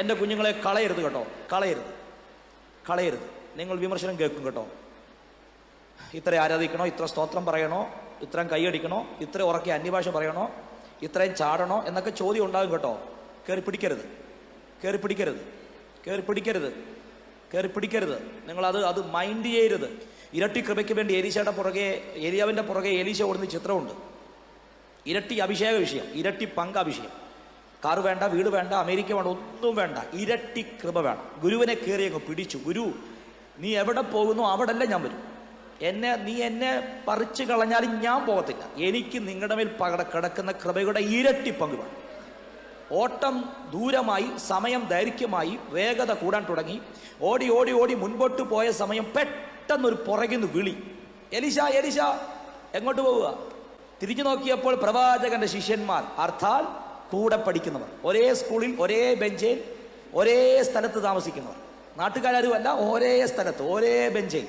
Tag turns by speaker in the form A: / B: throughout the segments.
A: എൻ്റെ കുഞ്ഞുങ്ങളെ കളയരുത് കേട്ടോ, കളയരുത്, കളയരുത്. നിങ്ങൾ വിമർശനം കേൾക്കും കേട്ടോ. ഇത്ര ആരാധിക്കണോ, ഇത്ര സ്തോത്രം പറയണോ, ഇത്രയും കൈയടിക്കണോ, ഇത്ര ഉറക്കി അന്യഭാഷ പറയണോ, ഇത്രയും ചാടണോ എന്നൊക്കെ ചോദ്യം ഉണ്ടാകും കേട്ടോ. കയറി പിടിക്കരുത്, കയറി പിടിക്കരുത്, കയറി പിടിക്കരുത്, കയറി പിടിക്കരുത്. നിങ്ങളത് മൈൻഡ് ചെയ്യരുത്. ഇരട്ടി കൃപയ്ക്ക് വേണ്ടി ഏലിയാവിൻ്റെ പുറകെ എലീശ ഓടുന്ന ചിത്രമുണ്ട്. ഇരട്ടി അഭിഷേക വിഷയം, ഇരട്ടി പങ്കാഭിഷയം. കാറ് വേണ്ട, വീട് വേണ്ട, അമേരിക്ക വേണ്ട, ഒന്നും വേണ്ട, ഇരട്ടി കൃപ വേണം. ഗുരുവിനെ കയറി അങ്ങ് പിടിച്ചു. ഗുരു, നീ എവിടെ പോകുന്നു അവിടെല്ലാം ഞാൻ വരും. നീ എന്നെ പറിച്ചു കളഞ്ഞാലും ഞാൻ പോകത്തില്ല. എനിക്ക് നിങ്ങളുടെ മേൽ കിടക്കുന്ന കൃപയുടെ ഇരട്ടി പങ്ക് വേണം. ഓട്ടം ദൂരമായി, സമയം ദൈർഘ്യമായി, വേഗത കൂടാൻ തുടങ്ങി. ഓടി ഓടി ഓടി മുൻപോട്ട് പോയ സമയം പെട്ടെന്നൊരു പുറകിന്ന് വിളി, എലീശ എലീശ. എങ്ങോട്ട് പോവുക? തിരിഞ്ഞു നോക്കിയപ്പോൾ പ്രവാചകന്റെ ശിഷ്യന്മാർ, അർത്ഥാൽ കൂടെ പഠിക്കുന്നവർ, ഒരേ സ്കൂളിൽ, ഒരേ ബെഞ്ചിൽ, ഒരേ സ്ഥലത്ത് താമസിക്കുന്നവർ, നാട്ടുകാരുമല്ല, ഒരേ സ്ഥലത്ത്, ഒരേ ബെഞ്ചിൽ.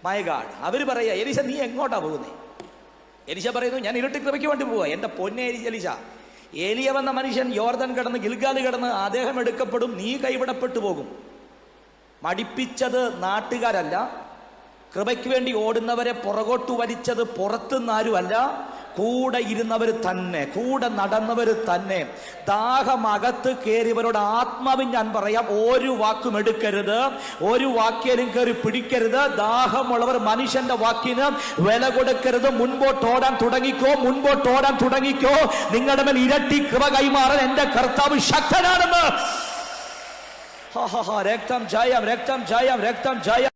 A: മൈ ഗാഡ്, അവർ പറയുക, എലീശ നീ എങ്ങോട്ടാ പോകുന്നേ? എലീശ പറയുന്നു, ഞാൻ ഇരട്ടി കൃപയ്ക്ക് വേണ്ടി പോവുക. എൻ്റെ പൊന്നെ എലീശ, ഏലിയ വന്ന മനുഷ്യൻ യോർദാൻ കടന്ന്, ഗിൽഗാല് കടന്ന്, അദ്ദേഹം എടുക്കപ്പെടും, നീ കൈവിടപ്പെട്ടു പോകും. മടിപ്പിച്ചത് നാട്ടുകാരല്ല, കൃപയ്ക്ക് വേണ്ടി ഓടുന്നവരെ പുറകോട്ടു വലിച്ചത് പുറത്തുനിന്നാരുമല്ല, കൂടെ ഇരുന്നവർ തന്നെ, കൂടെ നടന്നവർ തന്നെ. ദാഹമകത്ത് കയറിയവരോട് ആത്മാവിൽ ഞാൻ പറയാം, ഒരു വാക്കും എടുക്കരുത്, ഒരു വാക്യലും കയറി പിടിക്കരുത്. ദാഹമുള്ളവർ മനുഷ്യന്റെ വാക്കിന് വില കൊടുക്കരുത്. മുൻപോട്ട് ഓടാൻ തുടങ്ങിക്കോ, മുൻപോട്ട് ഓടാൻ തുടങ്ങിക്കോ. നിങ്ങളുടെ മേൽ ഇരട്ടി കൃപ കൈമാറാൻ എന്റെ കർത്താവ് ശക്തനാണെന്ന്. രക്തം ജയം, രക്തം ജയം, രക്തം ജയം.